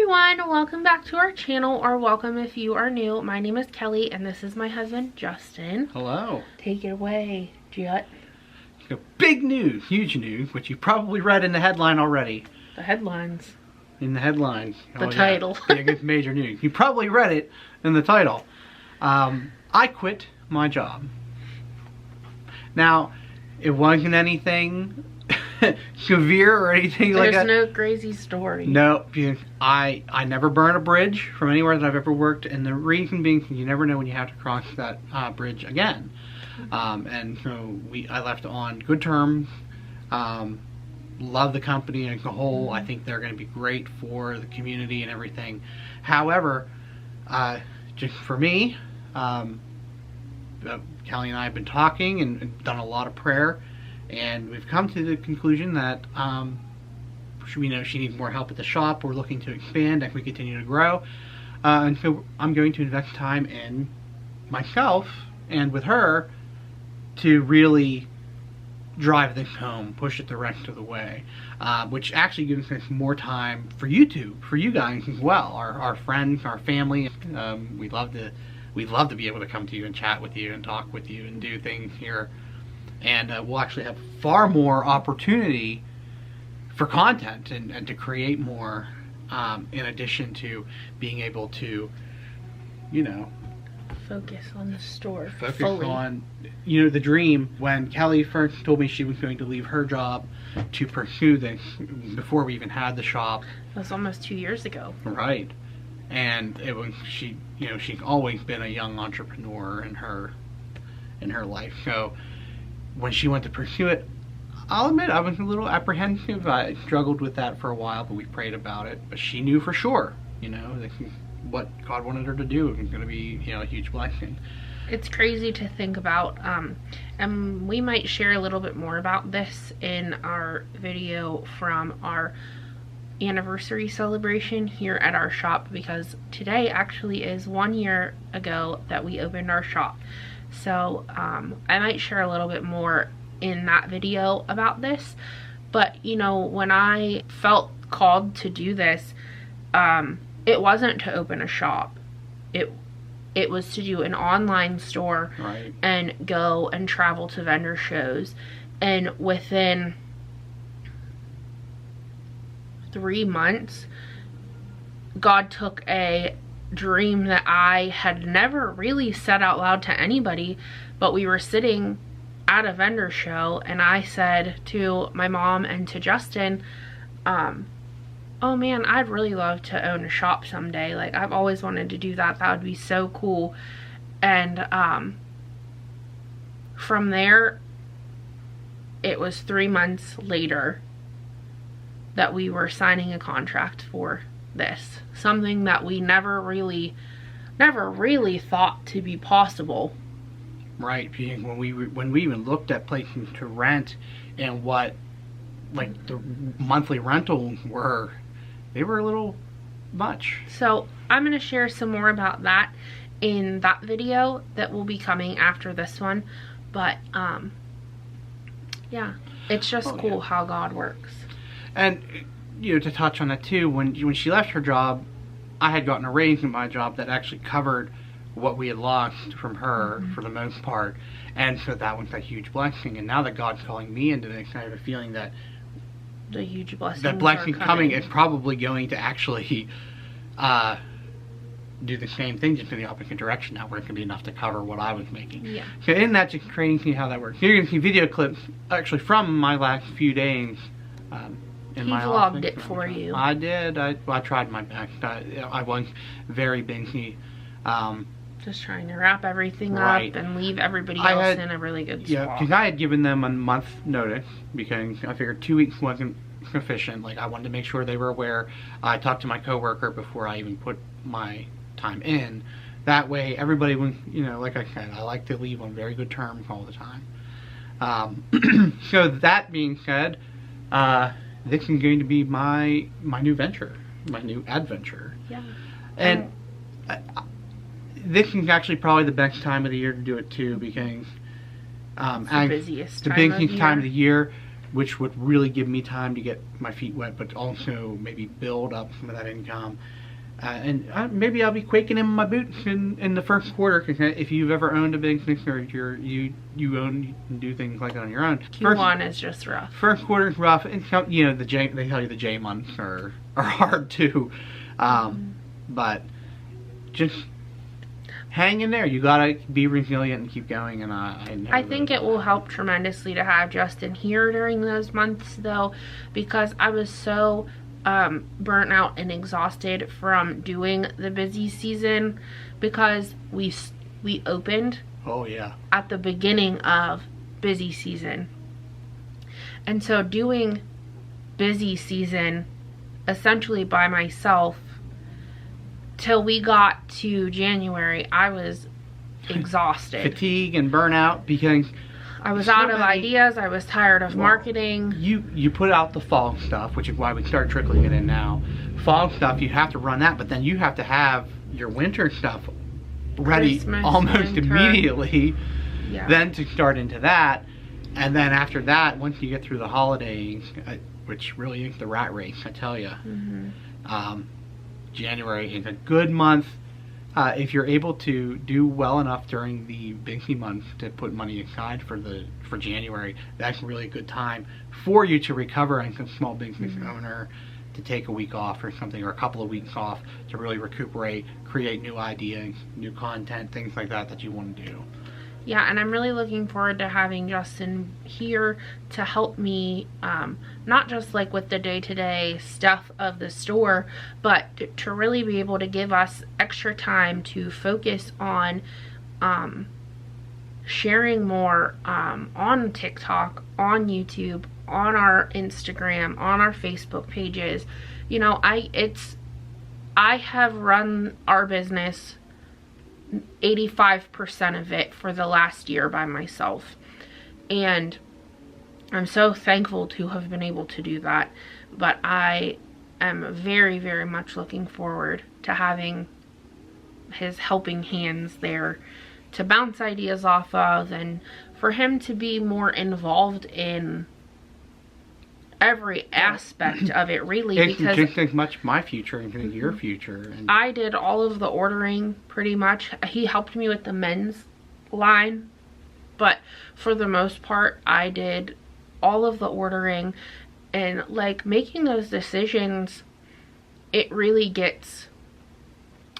everyone, welcome back to our channel, or welcome if you are new. My name is Kelly and this is my husband Justin. Hello. Take it away, Jet. Big news, huge news, which you probably read in the headline already. The headlines. In the headline. The title. Big major news. You probably read it in the title. I quit my job. Now, it wasn't anything severe or anything like that. There's no crazy story. No, I never burn a bridge from anywhere that I've ever worked, and the reason being, you never know when you have to cross that bridge again. And so I left on good terms. Love the company as a whole. I think they're going to be great for the community and everything. However, just for me, Kelly and I have been talking and done a lot of prayer, and we've come to the conclusion that we know she needs more help at the shop. We're looking to expand as we continue to grow, and so I'm going to invest time in myself and with her to really drive this home, push it the rest of the way, which actually gives us more time for YouTube, for you guys as well, our friends, our family. We'd love to be able to come to you and chat with you and talk with you and do things here, and we'll actually have far more opportunity for content and to create more, in addition to being able to, you know, focus on the store. Focus fully on, you know, the dream. When Kelly first told me she was going to leave her job to pursue this, before we even had the shop. That was almost 2 years ago. Right. And it was, she's always been a young entrepreneur in her life. So when she went to pursue it, I'll admit I was a little apprehensive. I struggled with that for a while, but we prayed about it. But she knew for sure, you know, that what God wanted her to do was going to be, you know, a huge blessing. It's crazy to think about, and we might share a little bit more about this in our video from our anniversary celebration here at our shop, because today actually is 1 year ago that we opened our shop. So I might share a little bit more in that video about this. But you know, when I felt called to do this, it wasn't to open a shop. It was to do an online store, right, and go and travel to vendor shows. And within 3 months, God took a dream that I had never really said out loud to anybody, but we were sitting at a vendor show and I said to my mom and to Justin, oh man, I'd really love to own a shop someday. Like, I've always wanted to do that. That would be so cool. And from there, it was 3 months later that we were signing a contract for this. Something that we never really thought to be possible. Right, when we even looked at places to rent and what, like, the monthly rentals were, they were a little much. So I'm going to share some more about that in that video that will be coming after this one. But yeah, it's just cool how God works. And you know, to touch on that too, when she left her job, I had gotten a raise in my job that actually covered what we had lost from her, for the most part, and so that was a huge blessing. And now that God's calling me into this, I have a feeling that the huge blessings that blessing coming is probably going to actually do the same thing, just in the opposite direction. Now where it can be enough to cover what I was making. Yeah. So isn't that just crazy how that works? You're going to see video clips actually from my last few days. He vlogged it for you. I did. I tried my best. I was very busy. Just trying to wrap everything right. up and leave everybody else in a really good spot. Yeah, because I had given them a month notice because I figured 2 weeks wasn't sufficient. Like, I wanted to make sure they were aware. I talked to my coworker before I even put my time in. That way, everybody was, you know, like I said, I like to leave on very good terms all the time. So that being said, this is going to be my new venture, my new adventure. Yeah. And this is actually probably the best time of the year to do it too, because it's the busiest time of the year. which would really give me time to get my feet wet, but also maybe build up some of that income. And maybe I'll be quaking in my boots in the first quarter. Cause if you've ever owned a business or you can do things like that on your own. Q1 is just rough. First quarter is rough, and you know they tell you the J months are hard too, but just hang in there. You gotta be resilient and keep going. And I think it will help tremendously to have Justin here during those months, though, because I was so burnt out and exhausted from doing the busy season, because we opened at the beginning of busy season, and so doing busy season essentially by myself till we got to January, I was exhausted, fatigue and burnout, because I was out of ideas. I was tired of marketing. You put out the fall stuff, which is why we start trickling it in now. Fall stuff, you have to run that, but then you have to have your winter stuff ready Christmas, almost winter. Immediately. Yeah. Then to start into that, and then after that, once you get through the holidays, which really is the rat race, I tell you. January is a good month. If you're able to do well enough during the busy months to put money aside for January, that's really a good time for you to recover as a small business owner, to take a week off or something, or a couple of weeks off to really recuperate, create new ideas, new content, things like that you want to do. Yeah, and I'm really looking forward to having Justin here to help me, not just like with the day-to-day stuff of the store, but to really be able to give us extra time to focus on sharing more on TikTok, on YouTube, on our Instagram, on our Facebook pages. You know, I have run our business 85% of it for the last year by myself, and I'm so thankful to have been able to do that. But I am very, very much looking forward to having his helping hands there to bounce ideas off of, and for him to be more involved in every aspect of it, really, because just as much my future as your future. And I did all of the ordering pretty much. He helped me with the men's line, but for the most part I did all of the ordering, and like making those decisions, it really gets,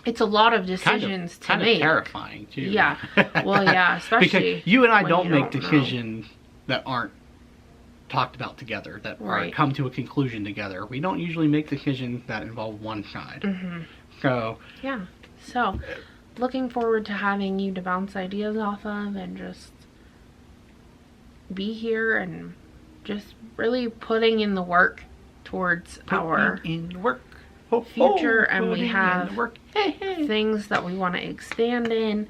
it's a lot of decisions to make. Terrifying too. Yeah. Well, yeah, especially because you and I when don't you make don't know. decisions that aren't talked about together, that Right. come to a conclusion together. We don't usually make decisions that involve one side. So yeah, so looking forward to having you to bounce ideas off of, and just be here and just really putting in the work towards our in the work. future. And we putting in have the work. things that we want to expand in,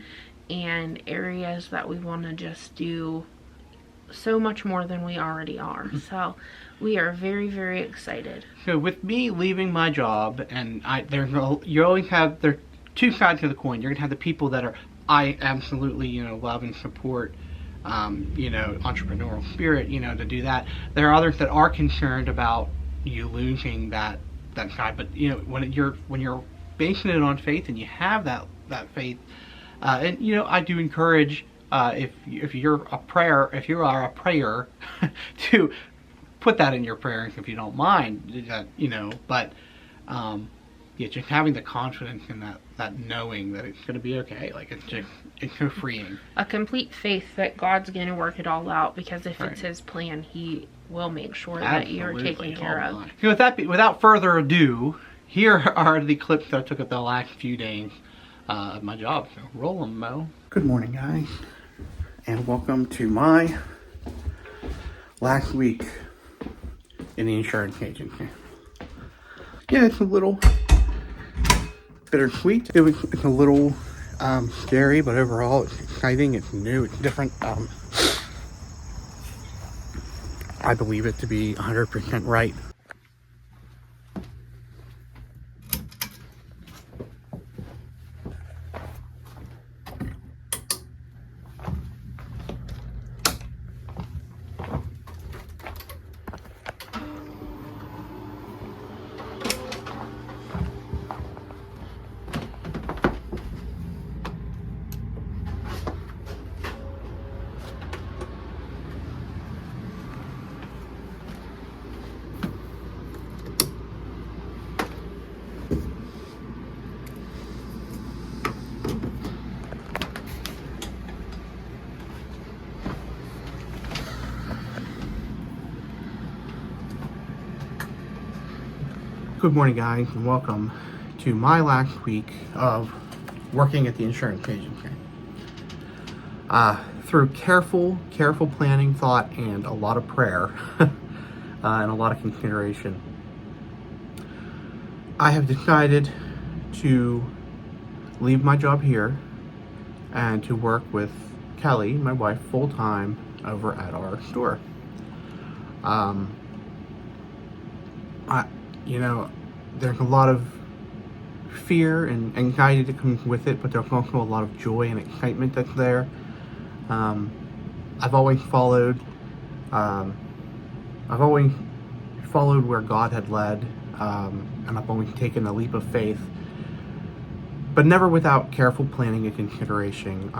and areas that we want to just do so much more than we already are. So we are very, very excited. So with me leaving my job, and you always have, there are two sides to the coin. You're gonna have the people that I absolutely love and support, entrepreneurial spirit, to do that. There are others that are concerned about you losing that side. But when you're basing it on faith, and you have that faith, and I do encourage, if you are a prayer, to put that in your prayers if you don't mind, but just having the confidence in that knowing that it's going to be okay. Like, it's so freeing. A complete faith that God's going to work it all out, because if Right. it's His plan, He will make sure that you're taken care of. So without further ado, here are the clips that I took at the last few days of my job. So roll them, Mo. Good morning, guys, and welcome to my last week in the insurance agency. Yeah, it's a little bittersweet. It's a little scary, but overall it's exciting, it's new, it's different. I believe it to be 100% right. Good morning, guys, and welcome to my last week of working at the insurance agency. Through careful planning, thought, and a lot of prayer, and a lot of consideration, I have decided to leave my job here and to work with Kelly, my wife, full-time over at our store. There's a lot of fear and anxiety that comes with it, but there's also a lot of joy and excitement that's there. I've always followed where God had led, and I've always taken a leap of faith, but never without careful planning and consideration.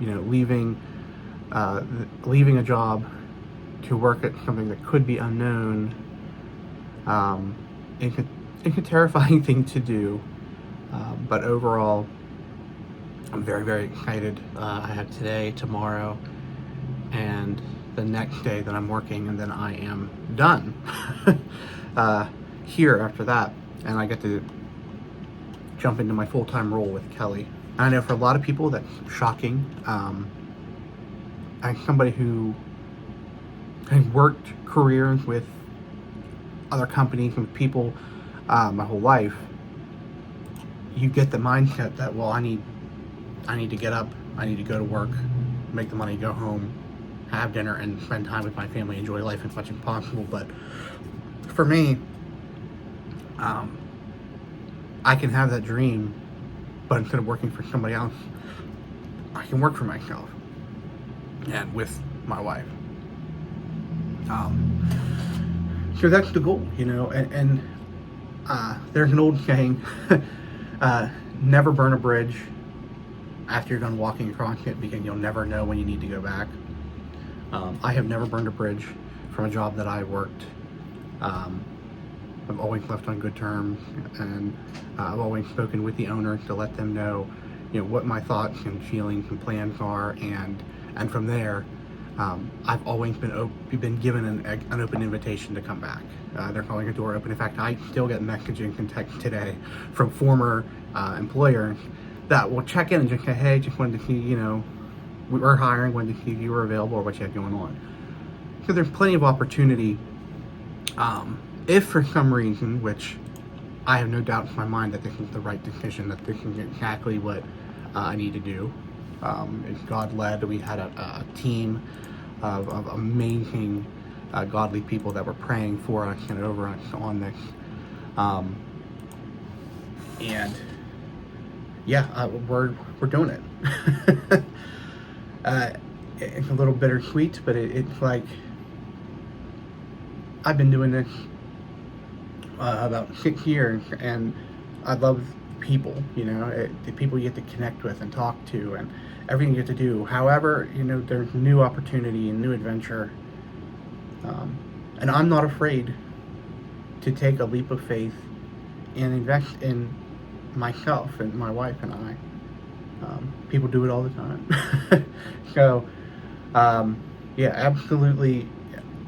Leaving a job to work at something that could be unknown, it's a terrifying thing to do, but overall, I'm very, very excited. I have today, tomorrow, and the next day that I'm working, and then I am done here after that, and I get to jump into my full-time role with Kelly. And I know for a lot of people that's shocking. I'm somebody who has worked careers with other companies and with people my whole life. You get the mindset that, well, I need to get up, I need to go to work, make the money, go home, have dinner, and spend time with my family, enjoy life as much as possible. But for me, I can have that dream, but instead of working for somebody else, I can work for myself and with my wife. So that's the goal, and there's an old saying, never burn a bridge after you're done walking across it, because you'll never know when you need to go back. I have never burned a bridge from a job that I worked. I've always left on good terms, and I've always spoken with the owner to let them know, what my thoughts and feelings and plans are, and from there, I've always been given an open invitation to come back. They're calling a door open. In fact, I still get messaging and text today from former employers that will check in and just say, hey, just wanted to see, we were hiring, wanted to see if you were available or what you had going on. So there's plenty of opportunity. If for some reason, which I have no doubt in my mind that this is the right decision, that this is exactly what I need to do. It's God-led. We had a team of amazing, godly people that were praying for us and over us on this. We're doing it. It's a little bittersweet, but it's like I've been doing this about 6 years, and I love people, the people you get to connect with and talk to, and everything you get to do. However, there's new opportunity and new adventure, and I'm not afraid to take a leap of faith and invest in myself and my wife and I. People do it all the time. So, absolutely.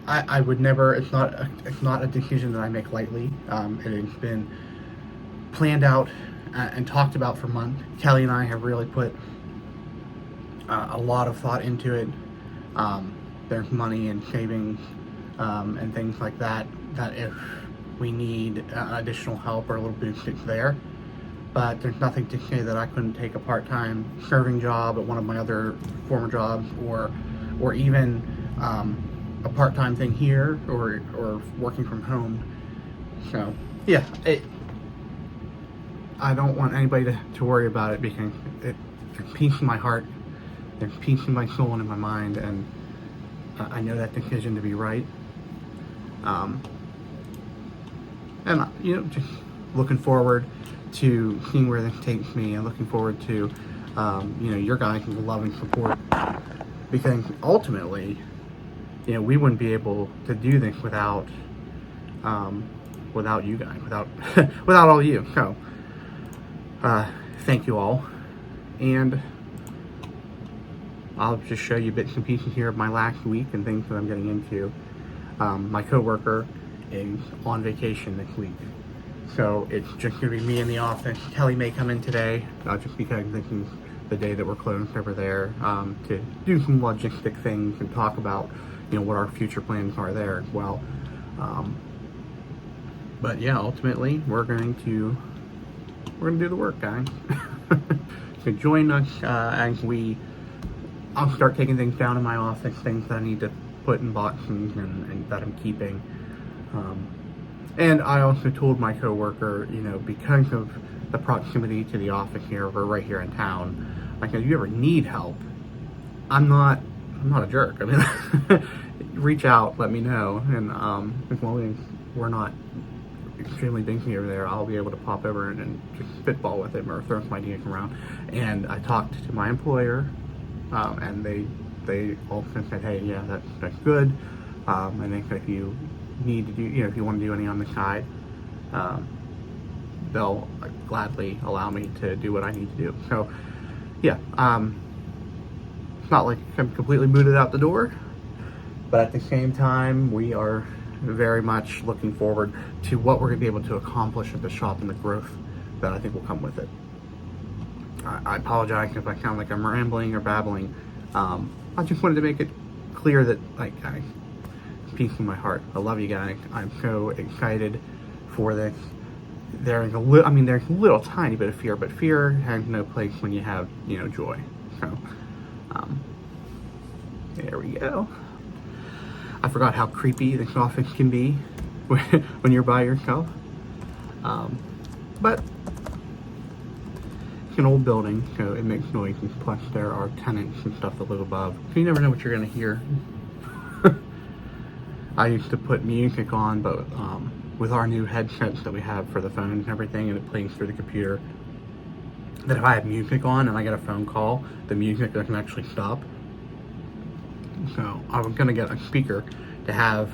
I would never. It's not a decision that I make lightly. It has been planned out and talked about for months. Kelly and I have really put a lot of thought into it. There's money and savings and things like that if we need additional help or a little boost, it's there. But there's nothing to say that I couldn't take a part-time serving job at one of my other former jobs, or even a part-time thing here, or working from home. So yeah, I don't want anybody to worry about it, because there's peace in my heart, there's peace in my soul and in my mind, and I know that decision to be right. And just looking forward to seeing where this takes me, and looking forward to your guys' love and support, because ultimately, we wouldn't be able to do this without you guys, without all of you. So thank you all, and I'll just show you bits and pieces here of my last week and things that I'm getting into. My coworker is on vacation this week. So it's just going to be me in the office. Kelly may come in today, just because this is the day that we're closed over there, to do some logistic things and talk about, what our future plans are there as well. But yeah, ultimately, we're going to do the work, guys. So join us as I'll start taking things down in my office, things that I need to put in boxes and that I'm keeping. And I also told my coworker, because of the proximity to the office here, we're right here in town. Like, if you ever need help, I'm not a jerk. I mean, reach out, let me know, and as long as we're not extremely dinky over there, I'll be able to pop over and just spitball with him or throw some ideas around. And I talked to my employer, and they all said, hey, yeah, that's good. I think if you need to do, if you want to do any on the side, they'll gladly allow me to do what I need to do. So, yeah, it's not like I'm completely booted out the door, but at the same time, we are very much looking forward to what we're going to be able to accomplish at the shop and the growth that I think will come with it. I apologize if I sound like I'm rambling or babbling. I just wanted to make it clear that, peace in my heart. I love you guys. I'm so excited for this. There's a little tiny bit of fear, but fear has no place when you have, joy. So, there we go. I forgot how creepy this office can be when you're by yourself. But it's an old building, so it makes noises. Plus, there are tenants and stuff that live above, so you never know what you're gonna hear. I used to put music on, but with our new headsets that we have for the phones and everything, and it plays through the computer, that if I have music on and I get a phone call, the music doesn't actually stop. So I was gonna get a speaker to have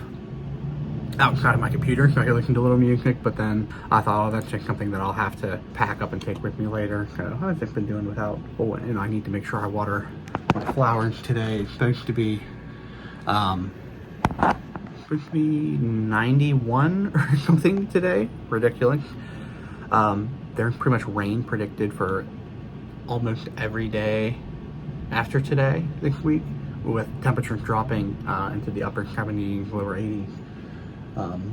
outside of my computer so I could listen to a little music, but then I thought, that's just something that I'll have to pack up and take with me later. So I've just been doing without. And I need to make sure I water my flowers today. It's supposed to be 91 or something today. Ridiculous. There's pretty much rain predicted for almost every day after today this week, with temperatures dropping into the upper 70s, lower 80s.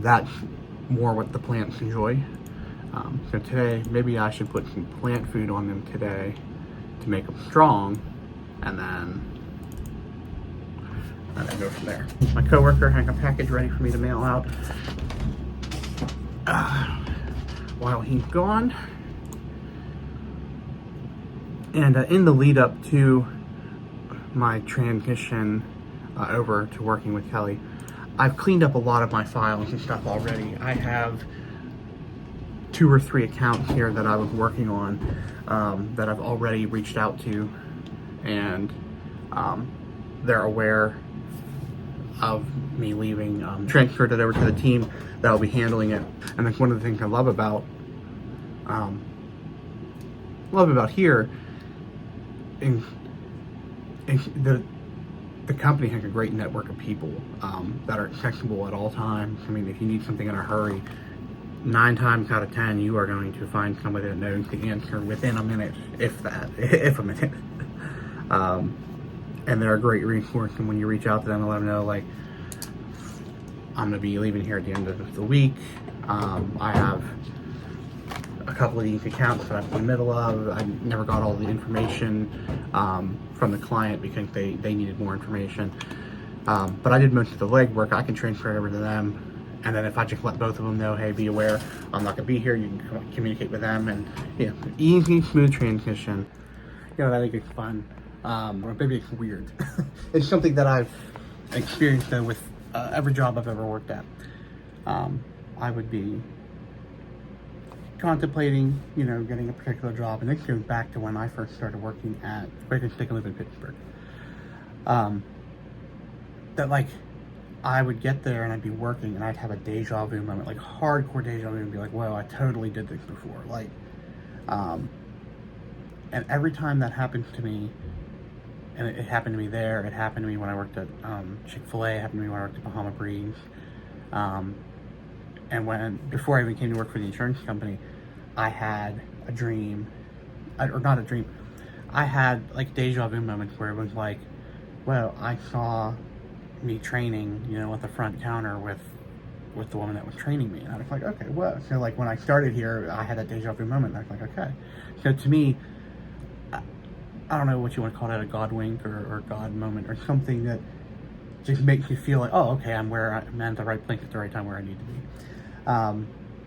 That's more what the plants enjoy. So today, maybe I should put some plant food on them today to make them strong, and then go from there. My coworker has a package ready for me to mail out while he's gone. And in the lead up to my transition over to working with Kelly, I've cleaned up a lot of my files and stuff already. I have 2 or 3 accounts here that I was working on that I've already reached out to, and they're aware of me leaving. Transferred it over to the team that will be handling it. And that's one of the things I love about here is the company has a great network of people that are accessible at all times. I mean, if you need something in a hurry, 9 times out of 10, you are going to find somebody that knows the answer within a minute, if a minute. And they're a great resource. And when you reach out to them and let them know, like, I'm going to be leaving here at the end of the week. I have a couple of these accounts that I'm in the middle of. I never got all the information from the client because they needed more information. But I did most of the legwork. I can transfer it over to them. And then if I just let both of them know, hey, be aware, I'm not going to be here, you can communicate with them. And, easy, smooth transition. I think it's fun. Or maybe it's weird. It's something that I've experienced, though, with every job I've ever worked at. I would be contemplating, getting a particular job, and this goes back to when I first started working at Quaker Stick and Live in Pittsburgh. That, like, I would get there and I'd be working and I'd have a deja vu moment, like hardcore deja vu, and be like, whoa, I totally did this before. Like, and every time that happens to me, and it happened to me there, it happened to me when I worked at Chick-fil-A, it happened to me when I worked at Bahama Breeze. And before I even came to work for the insurance company, I had a dream, or not a dream, I had like deja vu moments where it was like, well, I saw me training, at the front counter with the woman that was training me. And I was like, okay, well, so like when I started here, I had that deja vu moment. And I was like, okay. So to me, I don't know what you want to call it, a God wink or God moment or something that just makes you feel like, oh, okay, I'm at the right place at the right time where I need to be.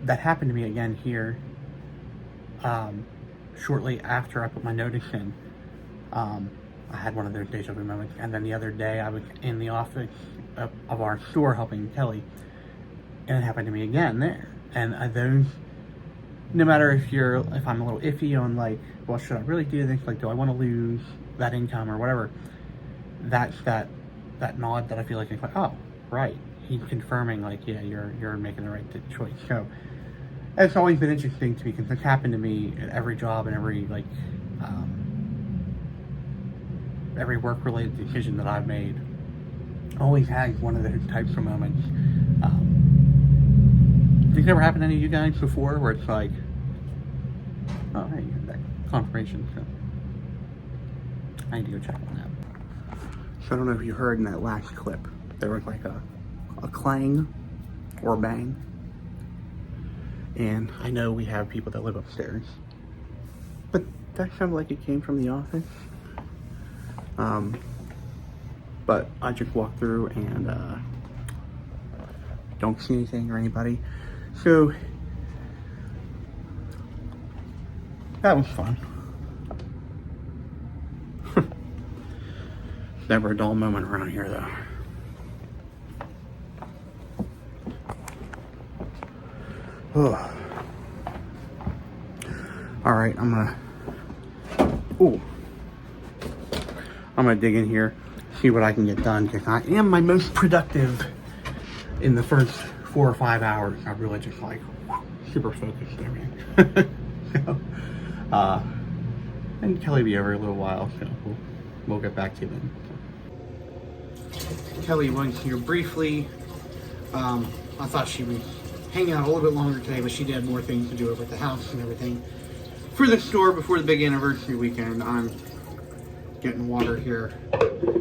That happened to me again here shortly after I put my notice in. I had one of those deja vu moments. And then the other day I was in the office of our store helping Kelly, and it happened to me again there. And those, no matter if I'm a little iffy on like, well, should I really do this? Like, do I want to lose that income or whatever? That's that nod that I feel like it's like, oh, right. He's confirming like, yeah, you're making the right choice. So it's always been interesting to me because it's happened to me at every job and every every work-related decision that I've made. Always has one of those types of moments. Has it ever happened to any of you guys before where it's like, oh, hey, you got that confirmation, so I need to go check on that. So I don't know if you heard in that last clip, there was like a clang or a bang. And I know we have people that live upstairs, but that sounded like it came from the office. But I just walked through and don't see anything or anybody. So that was fun. Never a dull moment around here though. Oh. All right, I'm gonna dig in here, see what I can get done, because I am my most productive in the first 4 or 5 hours. I really just like super focused and everything. So, and Kelly will be over a little while, so we'll get back to you then. Kelly was here briefly. I thought she was hanging out a little bit longer today, but she did have more things to do over at the house and everything. For the store before the big anniversary weekend, I'm getting water here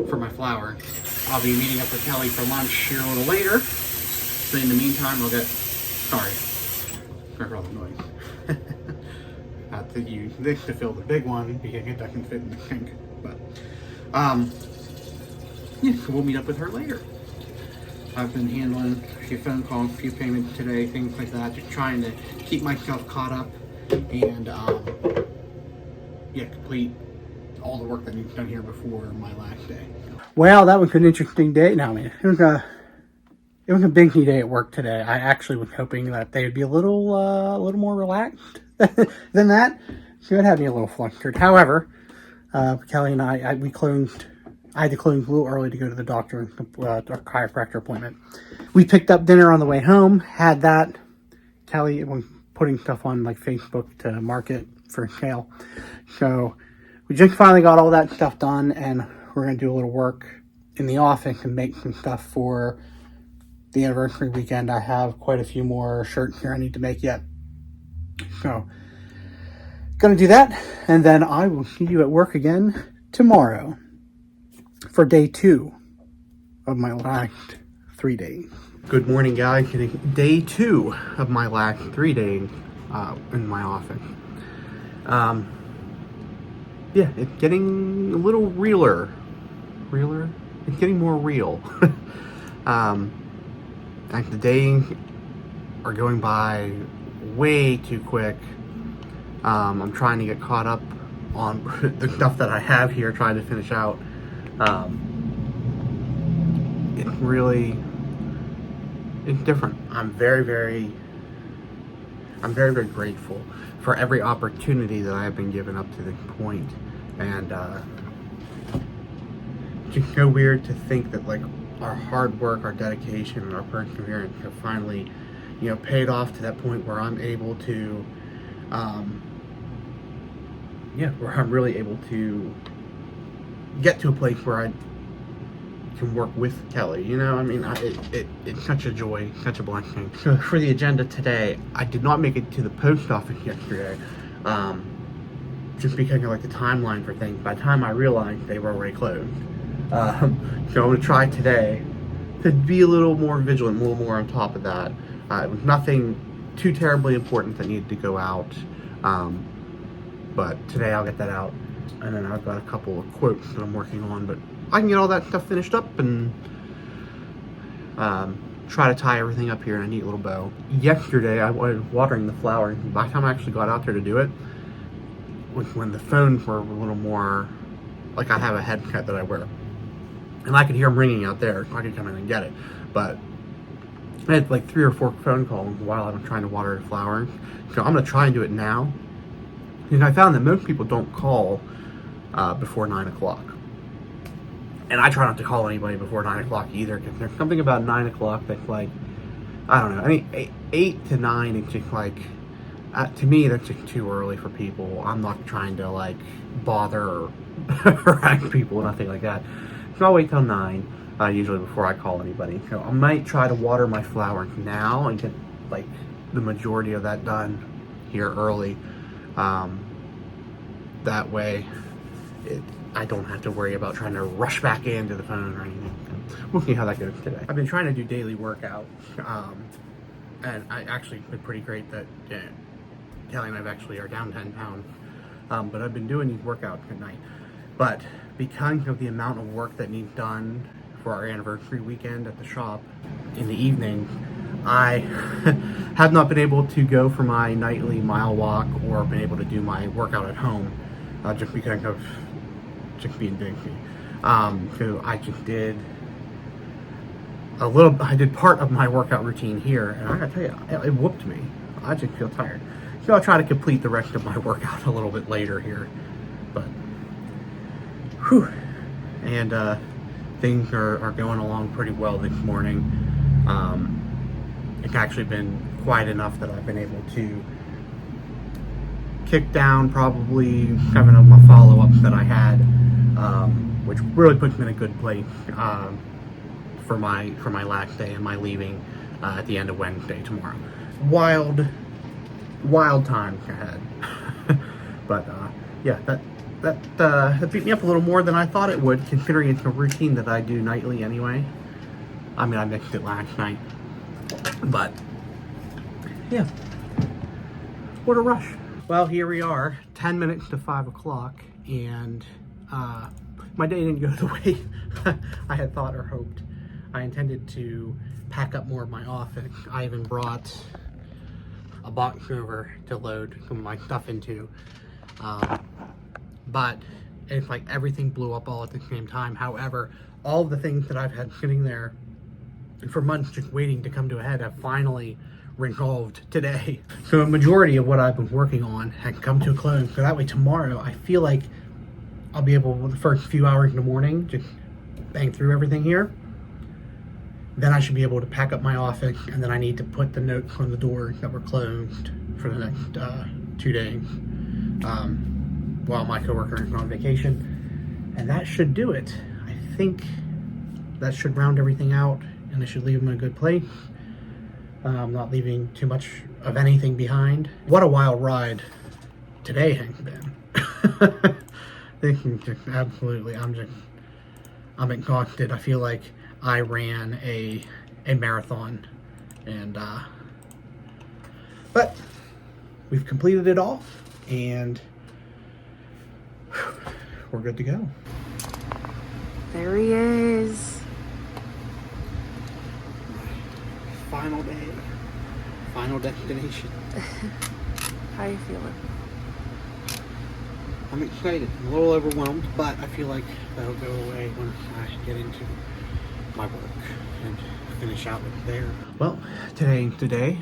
for my flowers. I'll be meeting up with Kelly for lunch here a little later. But in the meantime, I'll get, sorry for all the noise. I have to use this to fill the big one because it doesn't fit in the sink. But, yeah, so we'll meet up with her later. I've been handling a few phone calls, a few payments today, things like that, just trying to keep myself caught up and, yeah, complete all the work that needs done here before my last day. Well, that was an interesting day. Now, man, it was a busy day at work today. I actually was hoping that they would be a little more relaxed than that. So it had me a little flustered. However, Kelly and I closed. I had to close a little early to go to the doctor, our chiropractor appointment. We picked up dinner on the way home. Had that. Kelly was putting stuff on like Facebook to market for sale. So we just finally got all that stuff done, and we're going to do a little work in the office and make some stuff for the anniversary weekend. I have quite a few more shirts here I need to make yet. So, going to do that, and then I will see you at work again tomorrow for day 2 of my last 3 days. Good morning, guys. Day 2 of my last 3 days in my office. Yeah, it's getting a little realer. It's getting more real. Like the days are going by way too quick. I'm trying to get caught up on the stuff that I have here, trying to finish out. It's different. I'm very, very grateful for every opportunity that I have been given up to this point. And it's just so weird to think that like our hard work, our dedication, and our perseverance have finally, paid off to that point where I'm able to, where I'm really able to get to a place where I can work with Kelly. You know, I mean, it's such a joy, such a blessing. So for the agenda today, I did not make it to the post office yesterday, just because of like the timeline for things. By the time I realized they were already closed, so I'm gonna try today to be a little more vigilant, a little more on top of that. It was nothing too terribly important that needed to go out, but today I'll get that out. And then I've got a couple of quotes that I'm working on, but I can get all that stuff finished up and try to tie everything up here in a neat little bow. Yesterday I was watering the flowers. By the time I actually got out there to do it, when the phones were a little more, like I have a headset that I wear, and I could hear them ringing out there. I could come in and get it, but I had like 3 or 4 phone calls while I was trying to water the flowers. So I'm gonna try and do it now. And I found that most people don't call before 9 o'clock. And I try not to call anybody before 9 o'clock either, because there's something about 9 o'clock that's like, I don't know, I mean, 8 to 9, it's just like, to me, that's just too early for people. I'm not trying to like bother or harass people, nothing like that. So I'll wait till 9, usually before I call anybody. So I might try to water my flowers now and get like the majority of that done here early. That way I don't have to worry about trying to rush back into the phone or anything. We'll see how that goes today. I've been trying to do daily workouts, and I actually been pretty great that Kelly and I actually are down 10 pounds. But I've been doing these workouts at night. But because of the amount of work that needs done for our anniversary weekend at the shop in the evening, I have not been able to go for my nightly mile walk or been able to do my workout at home, just because of just being busy. So I just did I did part of my workout routine here, and I gotta tell you, it whooped me. I just feel tired. So I'll try to complete the rest of my workout a little bit later here. But, whew. And things are going along pretty well this morning. It's actually been quiet enough that I've been able to kick down probably 7 of my follow-ups that I had, which really puts me in a good place for my last day and my leaving at the end of Wednesday tomorrow. Wild times ahead. But yeah, that beat me up a little more than I thought it would, considering it's a routine that I do nightly anyway. I mean, I mixed it last night, but yeah, what a rush. Well, here we are, 10 minutes to 5 o'clock, and my day didn't go the way I had thought or hoped. I intended to pack up more of my office. I even brought a box over to load some of my stuff into, but it's like everything blew up all at the same time. However, all of the things that I've had sitting there for months just waiting to come to a head have finally resolved today. So a majority of what I've been working on had come to a close, so that way tomorrow I feel like I'll be able, the first few hours in the morning, just bang through everything here. Then I should be able to pack up my office, and then I need to put the notes on the door that were closed for the next 2 days while my coworker is on vacation. And that should do it. I think that should round everything out, and it should leave them in a good place. Not leaving too much of anything behind. What a wild ride today has been. This is just absolutely, I'm exhausted. I feel like I ran a marathon, and but we've completed it all, and we're good to go. There he is. Final day, final destination. How you feeling? I'm excited. I'm a little overwhelmed, but I feel like that'll go away when I get into my work and finish out with there. Well, today,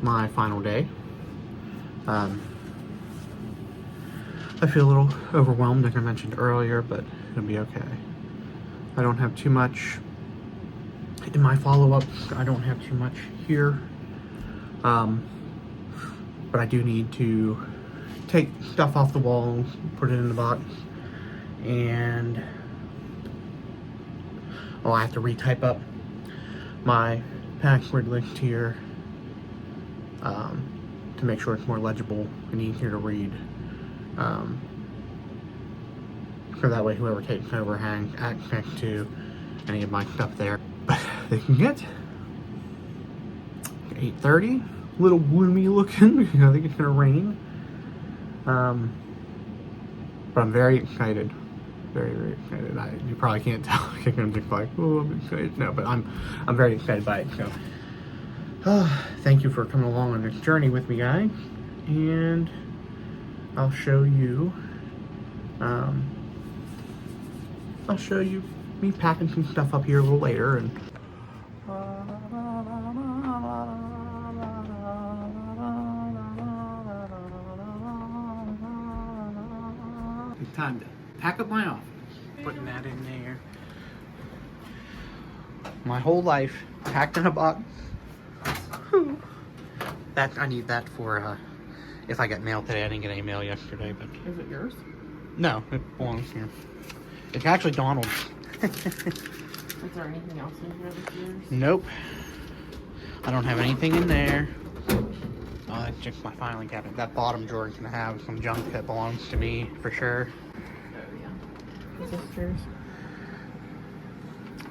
my final day. I feel a little overwhelmed, like I mentioned earlier, but it'll be okay. I don't have too much in my follow-ups. I don't have too much here, but I do need to take stuff off the walls, put it in the box, and Oh, I have to retype up my password list here to make sure it's more legible and easier to read. So that way whoever takes over has access to any of my stuff there. But they can get 8:30, a little gloomy looking because I think it's gonna rain. But I'm very excited. Very, very excited. You probably can't tell. I'm just like, oh, I'm excited. No, but I'm very excited by it. So, thank you for coming along on this journey with me, guys. And I'll show you. I'll show you me packing some stuff up here a little later. And it's time to pack up my office. Putting that in there. My whole life packed in a box. That I need that for if I get mail today. I didn't get any mail yesterday, but Is it yours? no, it belongs here. It's actually Donald's. Is there anything else in here that's yours? Nope. I don't have anything in there. Oh, that's just my filing cabinet. That bottom drawer is gonna have some junk that belongs to me for sure. Oh yeah. Sisters.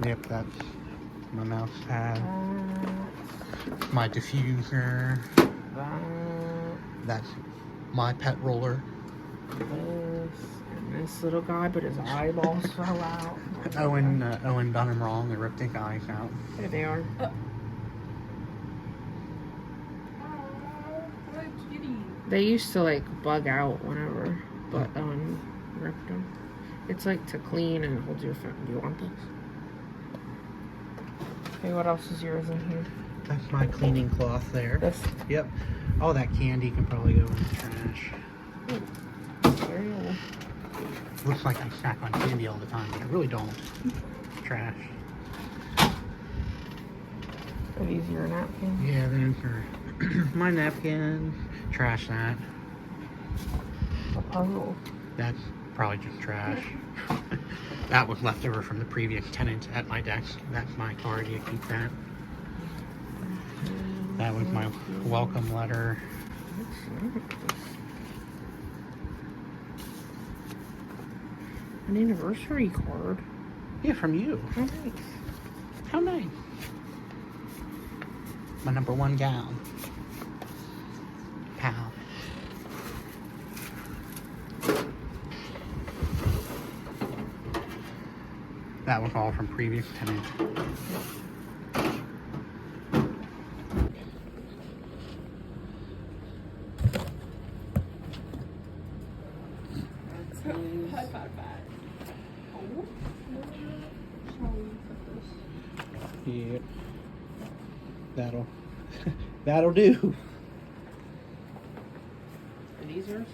Yep, that's my mouse pad. My diffuser. That's my pet roller. This and this little guy, but his eyeballs fell out. Owen done him wrong. They ripped his eyes out. There they are. They used to like bug out whenever, but Owen ripped them. It's like to clean and hold your phone. Do you want this? Okay, what else is yours in here? That's my cleaning cloth there. This. Yep. Oh, that candy can probably go in the trash. Cereal. Looks like I snack on candy all the time, but I really don't. Trash. Are these your napkins? Yeah, those are my napkins. Trash that. A puzzle. That's probably just trash. That was left over from the previous tenant at my desk. That's my card. You keep that. That was my welcome letter. An anniversary card. Yeah, from you. How nice. How nice. My #1 gal. Pal. That was all from previous tenants. Yeah, that'll do. Are these yours?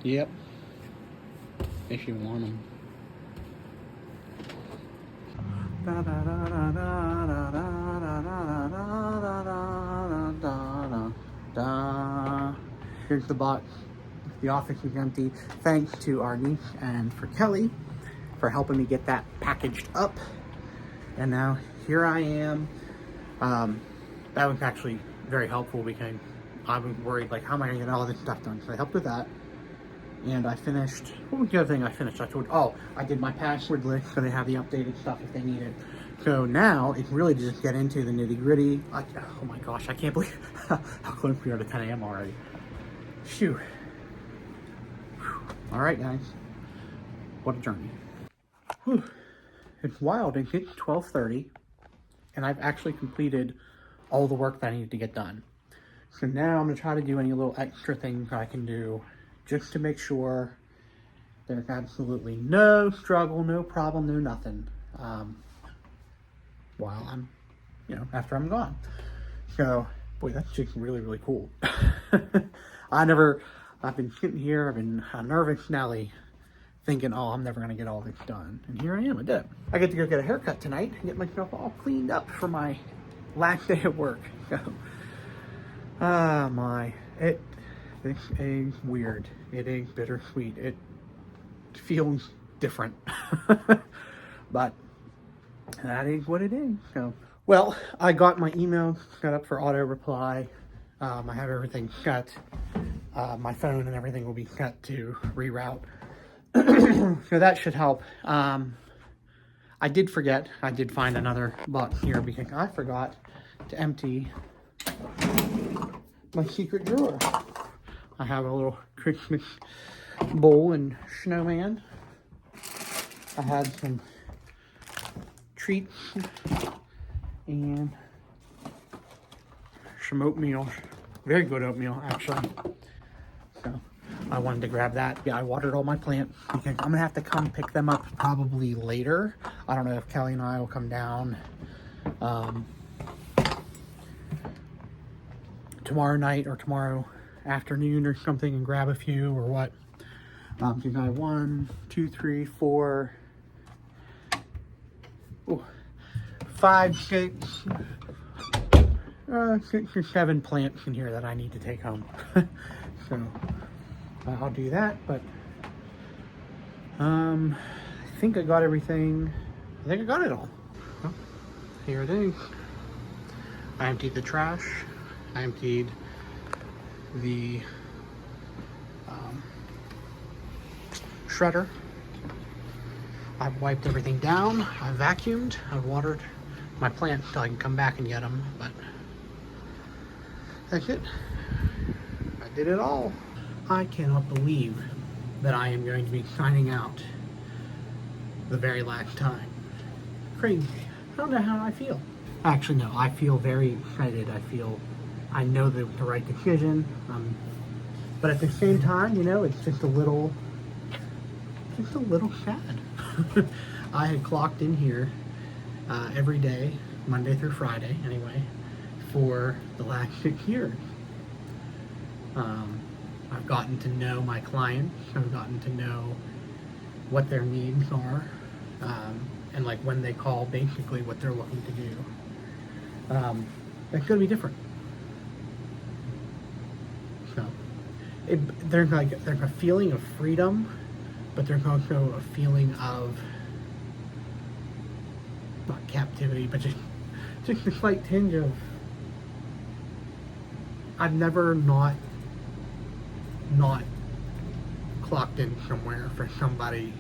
Yep. If you want them. Here's the box. The office is empty. Thanks to our niece and for Kelly for helping me get that packaged up. And now here I am. That was actually very helpful because I was worried, like, how am I going to get all this stuff done? So I helped with that. And I finished, what was the other thing I finished? I did my password list so they have the updated stuff if they need it. So now it's really to just get into the nitty gritty. Oh my gosh, I can't believe how close we are to 10 a.m. already. Phew. All right, guys. What a journey. Whew. It's wild. It's 12:30, and I've actually completed all the work that I needed to get done. So now I'm going to try to do any little extra things I can do just to make sure there's absolutely no struggle, no problem, no nothing while I'm, after I'm gone. So, boy, that's just really, really cool. I've been sitting here, I've been a nervous Nelly thinking, oh, I'm never going to get all this done. And here I am, I did it. I get to go get a haircut tonight and get myself all cleaned up for my last day of work. So, this is weird. It is bittersweet. It feels different. But that is what it is. So, well, I got my email set up for auto reply. I have everything set. My phone and everything will be set to reroute. So that should help. I did forget. I did find another box here because I forgot to empty my secret drawer. I have a little Christmas bowl and snowman. I had some treats and some oatmeal. Very good oatmeal, actually. So I wanted to grab that. Yeah, I watered all my plants. Okay, I'm gonna have to come pick them up probably later. I don't know if Kelly and I will come down tomorrow night or tomorrow afternoon or something and grab a few or what. You got 1, 2, 3, 4, 5, 6, 6 or 7 plants in here that I need to take home. So I'll do that, but I think I got everything. I think I got it all. Well, here it is. I emptied the trash. I emptied the shredder. I've wiped everything down. I vacuumed. I watered my plants so I can come back and get them, but that's it. I did it all. I cannot believe that I am going to be signing out the very last time. Crazy. I don't know how I feel. Actually, no, I feel very excited. I know the right decision. But at the same time, you know, it's just a little sad. I had clocked in here every day, Monday through Friday anyway, for the last 6 years. I've gotten to know my clients. I've gotten to know what their needs are, and like when they call, basically what they're looking to do. It's going to be different. So there's a feeling of freedom, but there's also a feeling of not captivity, but just a slight tinge of I've never not clocked in somewhere for somebody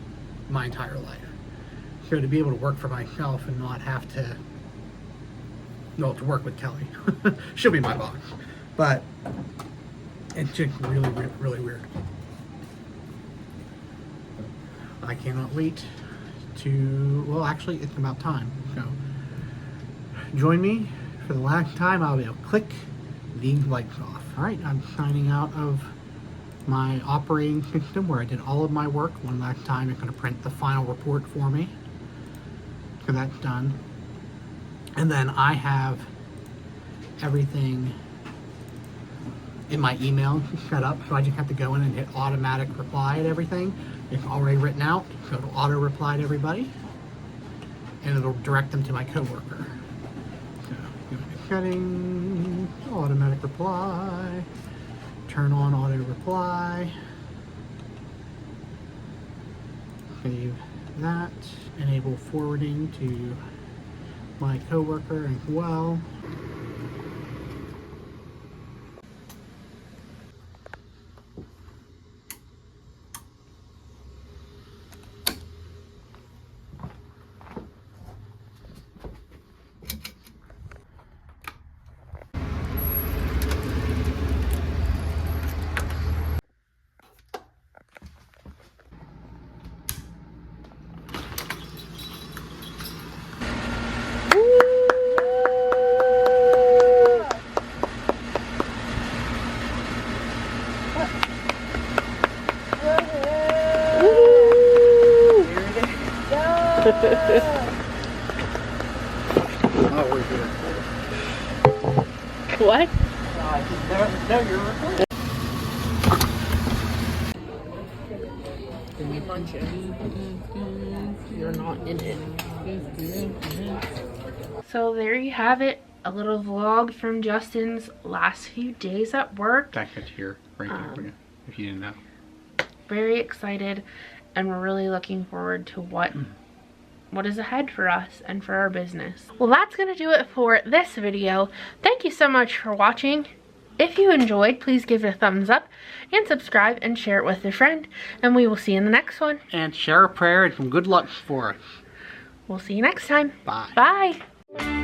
my entire life. So to be able to work for myself and not have to work with Kelly. She'll be my boss. But it's just really, really weird. I cannot wait to, well, actually, it's about time. So join me for the last time. I'll be able to click these lights off. All right, I'm signing out of my operating system where I did all of my work one last time. It's going to print the final report for me. So that's done. And then I have everything in my email set up, so I just have to go in and hit automatic reply and everything. It's already written out, so it'll auto reply to everybody, and it'll direct them to my coworker. So, settings, automatic reply, turn on auto reply, save that, enable forwarding to my coworker as well. Oh, we're good. What? No, you're recording. Give me lunches. You're not in it. So there you have it. A little vlog from Justin's last few days at work. Back at here, right there for you, if you didn't know. Very excited, and we're really looking forward to what what is ahead for us and for our business. Well, that's going to do it for this video. Thank you so much for watching. If you enjoyed, please give it a thumbs up and subscribe and share it with a friend. And we will see you in the next one. And share a prayer and some good luck for us. We'll see you next time. Bye. Bye.